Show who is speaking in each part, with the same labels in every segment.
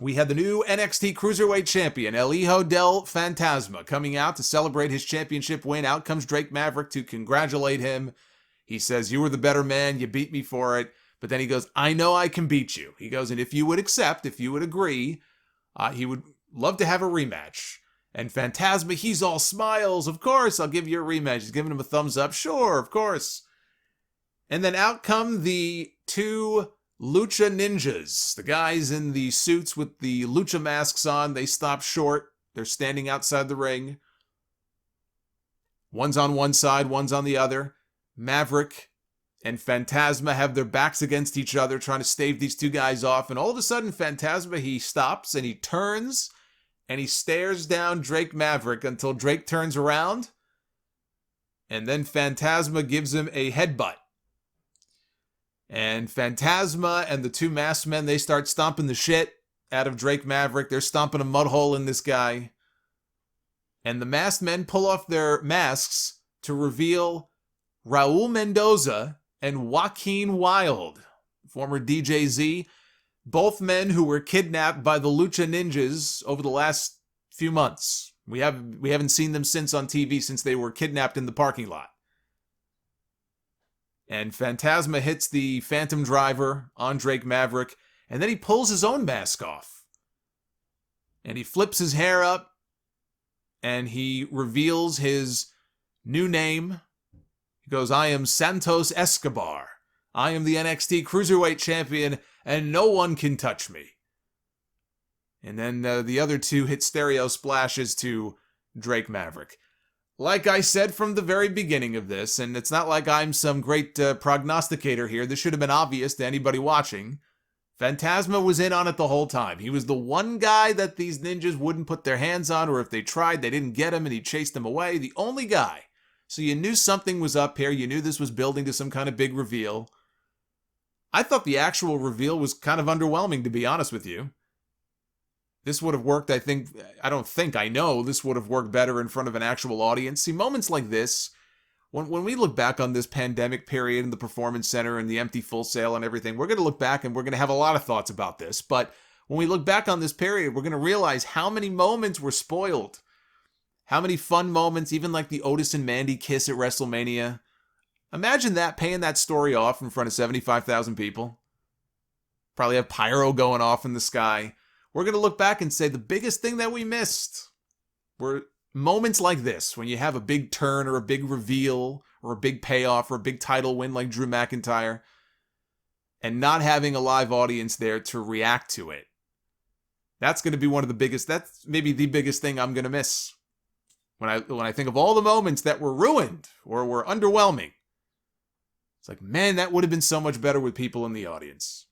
Speaker 1: we had the new NXT Cruiserweight champion, El Hijo del Fantasma, coming out to celebrate his championship win. Out comes Drake Maverick to congratulate him. He says, "You were the better man. You beat me for it." But then he goes, "I know I can beat you." He goes, "And if you would accept, if you would agree, he would love to have a rematch." And Fantasma, he's all smiles. "Of course, I'll give you a rematch." He's giving him a thumbs up. "Sure, of course." And then out come the two lucha ninjas. The guys in the suits with the lucha masks on. They stop short. They're standing outside the ring. One's on one side, one's on the other. Maverick and Fantasma have their backs against each other, trying to stave these two guys off. And all of a sudden, Fantasma, he stops and he turns and he stares down Drake Maverick until Drake turns around. And then Fantasma gives him a headbutt. And Fantasma and the two masked men, they start stomping the shit out of Drake Maverick. They're stomping a mud hole in this guy. And the masked men pull off their masks to reveal Raul Mendoza and Joaquin Wilde, former DJZ, both men who were kidnapped by the Lucha Ninjas over the last few months. We haven't seen them since on TV since they were kidnapped in the parking lot. And Fantasma hits the Phantom Driver on Drake Maverick, and then he pulls his own mask off. And he flips his hair up, and he reveals his new name. He goes, "I am Santos Escobar. I am the NXT Cruiserweight champion, and no one can touch me." And then the other two hit stereo splashes to Drake Maverick. Like I said from the very beginning of this, and it's not like I'm some great prognosticator here, this should have been obvious to anybody watching, Fantasma was in on it the whole time. He was the one guy that these ninjas wouldn't put their hands on, or if they tried, they didn't get him and he chased them away. The only guy. So you knew something was up here. You knew this was building to some kind of big reveal. I thought the actual reveal was kind of underwhelming, to be honest with you. This would have worked, I know this would have worked better in front of an actual audience. See, moments like this, when we look back on this pandemic period in the Performance Center and the empty Full Sail and everything, we're going to look back and we're going to have a lot of thoughts about this. But when we look back on this period, we're going to realize how many moments were spoiled. How many fun moments, even like the Otis and Mandy kiss at WrestleMania. Imagine that, paying that story off in front of 75,000 people. Probably have pyro going off in the sky. We're going to look back and say the biggest thing that we missed were moments like this, when you have a big turn or a big reveal or a big payoff or a big title win like Drew McIntyre, and not having a live audience there to react to it. That's going to be one of the biggest, that's maybe the biggest thing I'm going to miss. When I think of all the moments that were ruined or were underwhelming, it's like, man, that would have been so much better with people in the audience.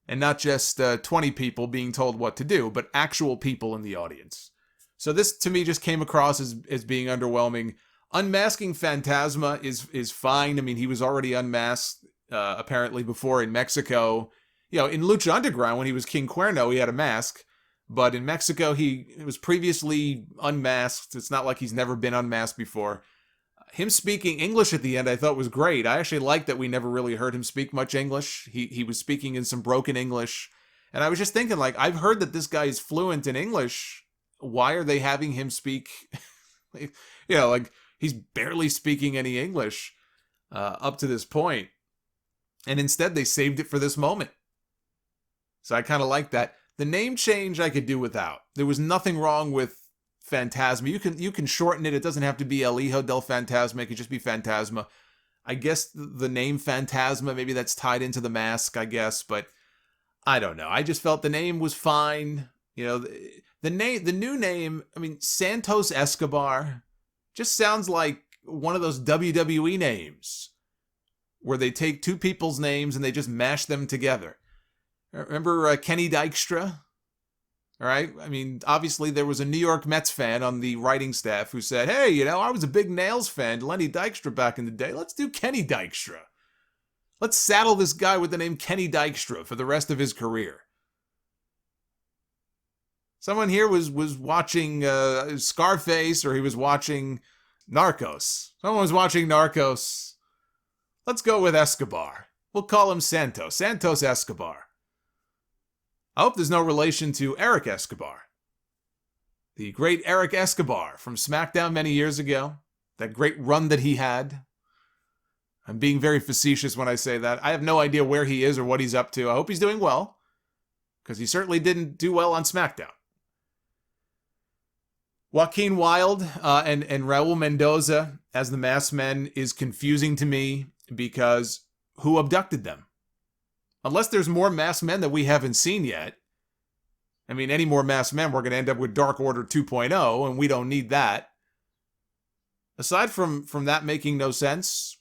Speaker 1: And not just 20 people being told what to do, but actual people in the audience. So this, to me, just came across as being underwhelming. Unmasking Fantasma is fine. I mean, he was already unmasked, apparently, before in Mexico. You know, in Lucha Underground, when he was King Cuerno, he had a mask. But in Mexico, he was previously unmasked. It's not like he's never been unmasked before. Him speaking English at the end, I thought was great. I actually liked that we never really heard him speak much English. He was speaking in some broken English. And I was just thinking, like, I've heard that this guy is fluent in English. Why are they having him speak? Like, he's barely speaking any English up to this point. And instead, they saved it for this moment. So I kind of like that. The name change I could do without. There was nothing wrong with Fantasma. You can shorten it. It doesn't have to be El Hijo del Fantasma. It could just be Fantasma. I guess the name Fantasma, maybe that's tied into the mask, I guess, but I don't know. I just felt the name was fine. You know, the new name, I mean, Santos Escobar just sounds like one of those WWE names where they take two people's names and they just mash them together. Remember Kenny Dykstra? All right. I mean, obviously there was a New York Mets fan on the writing staff who said, "Hey, I was a big Nails fan, Lenny Dykstra back in the day. Let's do Kenny Dykstra. Let's saddle this guy with the name Kenny Dykstra for the rest of his career." Someone here was watching Scarface, or he was watching Narcos. Someone was watching Narcos. Let's go with Escobar. We'll call him Santos Escobar. I hope there's no relation to Eric Escobar. The great Eric Escobar from SmackDown many years ago. That great run that he had. I'm being very facetious when I say that. I have no idea where he is or what he's up to. I hope he's doing well, because he certainly didn't do well on SmackDown. Joaquin Wilde and Raul Mendoza as the Masked Men is confusing to me because who abducted them? Unless there's more Masked Men that we haven't seen yet. I mean, any more Masked Men, we're going to end up with Dark Order 2.0, and we don't need that. Aside from that making no sense,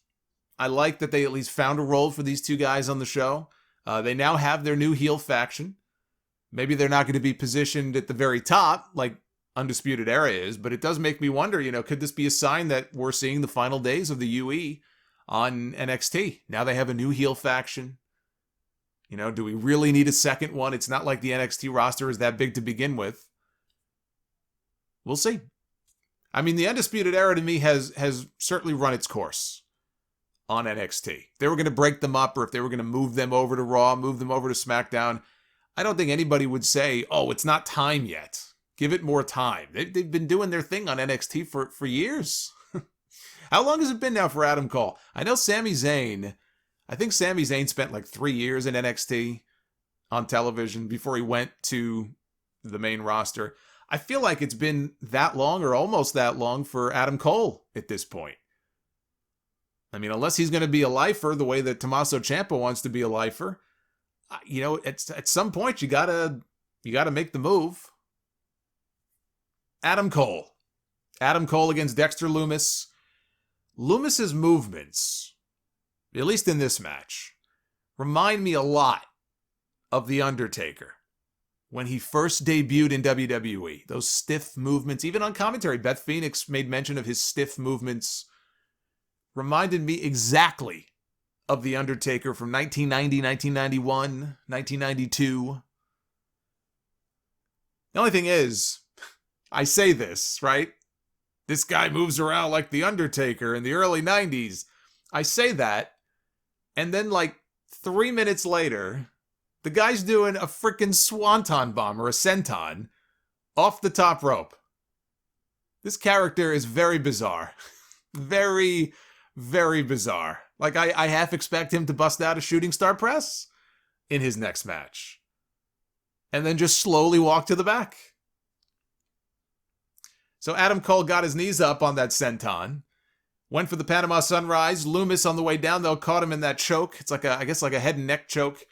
Speaker 1: I like that they at least found a role for these two guys on the show. They now have their new heel faction. Maybe they're not going to be positioned at the very top, like Undisputed Era is, but it does make me wonder, could this be a sign that we're seeing the final days of the UE on NXT? Now they have a new heel faction. Do we really need a second one? It's not like the NXT roster is that big to begin with. We'll see. I mean, the Undisputed Era to me has certainly run its course on NXT. If they were going to break them up, or if they were going to move them over to Raw, move them over to SmackDown, I don't think anybody would say, oh, it's not time yet. Give it more time. They've been doing their thing on NXT for years. How long has it been now for Adam Cole? I know Sami Zayn. I think Sami Zayn spent like 3 years in NXT on television before he went to the main roster. I feel like it's been that long or almost that long for Adam Cole at this point. I mean, unless he's going to be a lifer the way that Tommaso Ciampa wants to be a lifer, at some point you gotta make the move. Adam Cole against Dexter Lumis. Lumis's movements, at least in this match, remind me a lot of The Undertaker when he first debuted in WWE. Those stiff movements, even on commentary, Beth Phoenix made mention of his stiff movements. Reminded me exactly of The Undertaker from 1990, 1991, 1992. The only thing is, I say this, right? This guy moves around like The Undertaker in the early 90s. I say that, and then like 3 minutes later, the guy's doing a freaking swanton bomb or a senton off the top rope. This character is very bizarre. Very, very bizarre. Like, I half expect him to bust out a shooting star press in his next match. And then just slowly walk to the back. So Adam Cole got his knees up on that senton. Went for the Panama Sunrise. Lumis on the way down, though, caught him in that choke. It's like a head and neck choke.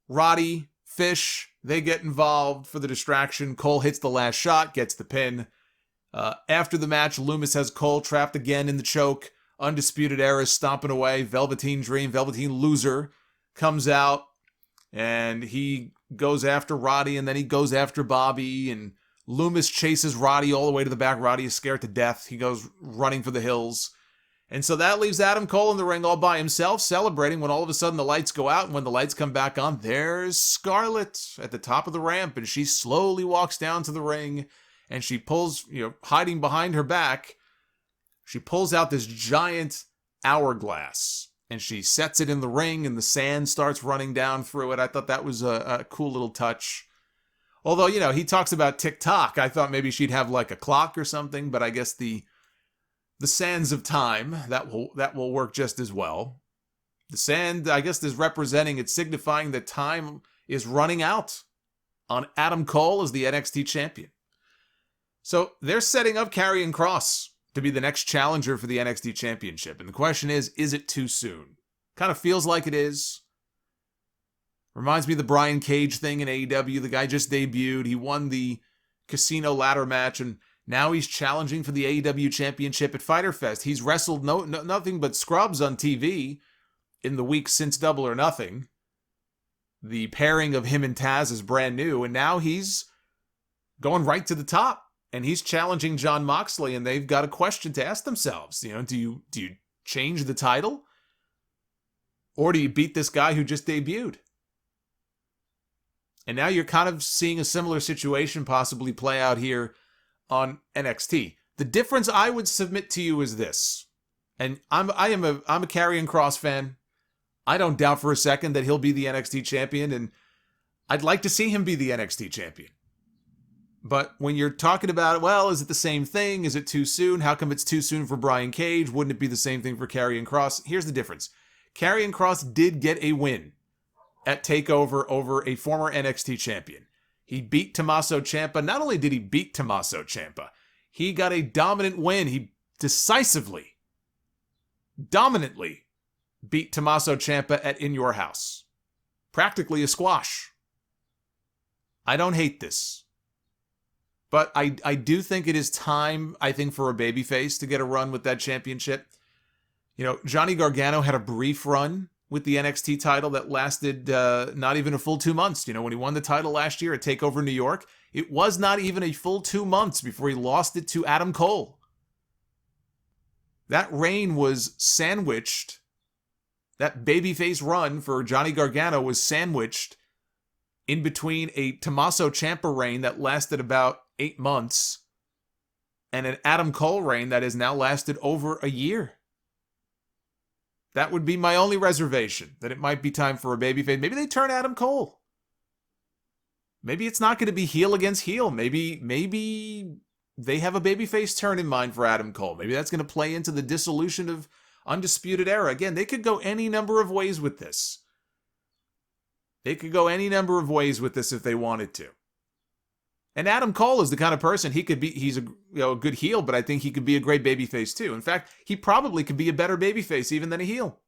Speaker 1: Roddy, Fish, they get involved for the distraction. Cole hits the last shot, gets the pin. After the match, Lumis has Cole trapped again in the choke. Undisputed Era stomping away. Velveteen Dream, Velveteen Loser comes out. And he goes after Roddy, and then he goes after Bobby. And Lumis chases Roddy all the way to the back. Roddy is scared to death. He goes running for the hills. And so that leaves Adam Cole in the ring all by himself, celebrating when all of a sudden the lights go out. And when the lights come back on, there's Scarlett at the top of the ramp. And she slowly walks down to the ring. And she pulls, hiding behind her back, she pulls out this giant hourglass. And she sets it in the ring, and the sand starts running down through it. I thought that was a cool little touch. Although, he talks about tick-tock. I thought maybe she'd have like a clock or something, but I guess the sands of time, that will work just as well. The sand, I guess, is representing, it's signifying that time is running out on Adam Cole as the NXT champion. So they're setting up Karrion Kross to be the next challenger for the NXT championship. And the question is it too soon? Kind of feels like it is. Reminds me of the Brian Cage thing in AEW. The guy just debuted. He won the casino ladder match, and now he's challenging for the AEW championship at Fyter Fest. He's wrestled nothing but scrubs on TV in the week since Double or Nothing. The pairing of him and Taz is brand new, and now he's going right to the top. And he's challenging Jon Moxley, and they've got a question to ask themselves. Do you change the title? Or do you beat this guy who just debuted? And now you're kind of seeing a similar situation possibly play out here on NXT. The difference I would submit to you is this. And I'm a Karrion Kross fan. I don't doubt for a second that he'll be the NXT champion, and I'd like to see him be the NXT champion. But when you're talking about, well, is it the same thing? Is it too soon? How come it's too soon for Brian Cage? Wouldn't it be the same thing for Karrion Kross? Here's the difference. Karrion Kross did get a win at TakeOver over a former NXT champion. He beat Tommaso Ciampa. Not only did he beat Tommaso Ciampa, he got a dominant win. He decisively, dominantly beat Tommaso Ciampa at In Your House. Practically a squash. I don't hate this. But I do think it is time, I think, for a babyface to get a run with that championship. You know, Johnny Gargano had a brief run with the NXT title that lasted not even a full 2 months. You know, when he won the title last year at TakeOver New York, it was not even a full 2 months before he lost it to Adam Cole. That reign was sandwiched. That babyface run for Johnny Gargano was sandwiched in between a Tommaso Ciampa reign that lasted about 8 months and an Adam Cole reign that has now lasted over a year. That would be my only reservation, that it might be time for a babyface. Maybe they turn Adam Cole. Maybe it's not going to be heel against heel. Maybe they have a babyface turn in mind for Adam Cole. Maybe that's going to play into the dissolution of Undisputed Era. Again, they could go any number of ways with this. They could go any number of ways with this if they wanted to. And Adam Cole is the kind of person he's a good heel, but I think he could be a great babyface too. In fact, he probably could be a better babyface even than a heel.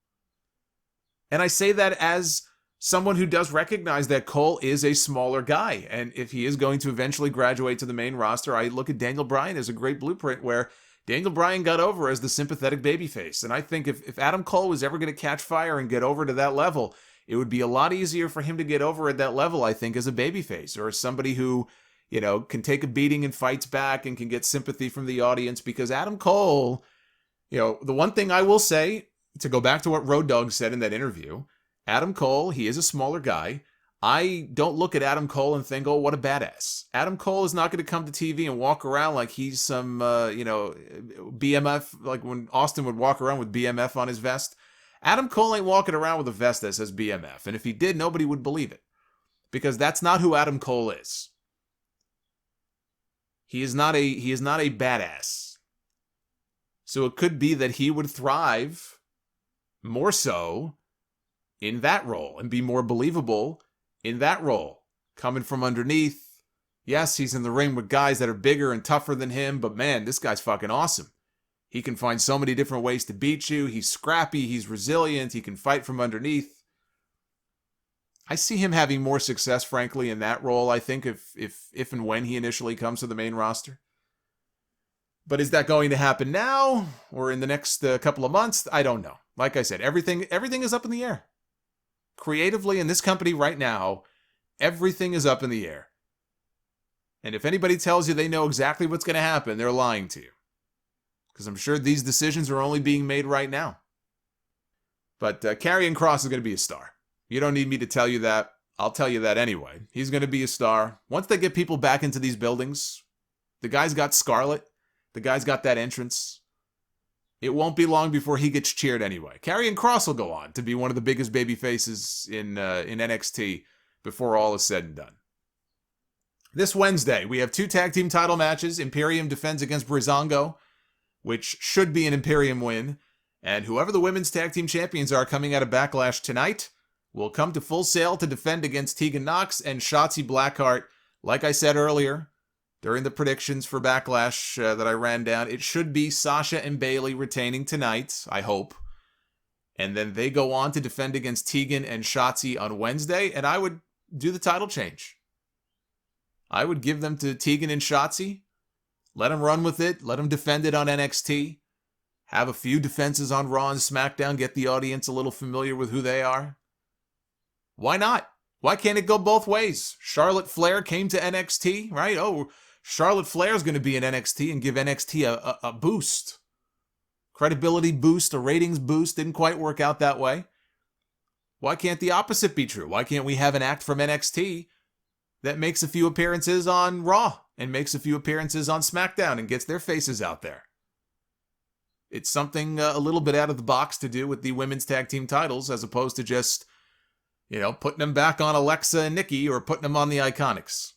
Speaker 1: And I say that as someone who does recognize that Cole is a smaller guy. And if he is going to eventually graduate to the main roster, I look at Daniel Bryan as a great blueprint where Daniel Bryan got over as the sympathetic babyface. And I think if Adam Cole was ever going to catch fire and get over to that level, it would be a lot easier for him to get over at that level, I think, as a babyface or as somebody who, you know, can take a beating and fights back and can get sympathy from the audience. Because Adam Cole, you know, the one thing I will say, to go back to what Road Dogg said in that interview, Adam Cole, he is a smaller guy. I don't look at Adam Cole and think, oh, what a badass. Adam Cole is not going to come to TV and walk around like he's some, BMF, like when Austin would walk around with BMF on his vest. Adam Cole ain't walking around with a vest that says BMF. And if he did, nobody would believe it. Because that's not who Adam Cole is. He is not a badass. So it could be that he would thrive more so in that role and be more believable in that role. Coming from underneath. Yes, he's in the ring with guys that are bigger and tougher than him, but man, this guy's fucking awesome. He can find so many different ways to beat you. He's scrappy, he's resilient, he can fight from underneath. I see him having more success, frankly, in that role, I think, if and when he initially comes to the main roster. But is that going to happen now or in the next couple of months? I don't know. Like I said, everything is up in the air. Creatively, in this company right now, everything is up in the air. And if anybody tells you they know exactly what's going to happen, they're lying to you. Because I'm sure these decisions are only being made right now. But Karrion Kross is going to be a star. You don't need me to tell you that. I'll tell you that anyway. He's going to be a star. Once they get people back into these buildings, the guy's got Scarlet. The guy's got that entrance. It won't be long before he gets cheered anyway. Karrion Kross will go on to be one of the biggest baby faces in NXT before all is said and done. This Wednesday, we have 2 tag team title matches. Imperium defends against Breezango, which should be an Imperium win. And whoever the women's tag team champions are coming out of Backlash tonight will come to Full Sail to defend against Tegan Nox and Shotzi Blackheart. Like I said earlier, during the predictions for Backlash that I ran down, it should be Sasha and Bayley retaining tonight, I hope. And then they go on to defend against Tegan and Shotzi on Wednesday, and I would do the title change. I would give them to Tegan and Shotzi. Let them run with it. Let them defend it on NXT. Have a few defenses on Raw and SmackDown. Get the audience a little familiar with who they are. Why not? Why can't it go both ways? Charlotte Flair came to NXT, right? Oh, Charlotte Flair's going to be in NXT and give NXT a boost. Credibility boost, a ratings boost. Didn't quite work out that way. Why can't the opposite be true? Why can't we have an act from NXT that makes a few appearances on Raw and makes a few appearances on SmackDown and gets their faces out there? It's something a little bit out of the box to do with the women's tag team titles as opposed to just Putting him back on Alexa and Nikki or putting him on the Iconics.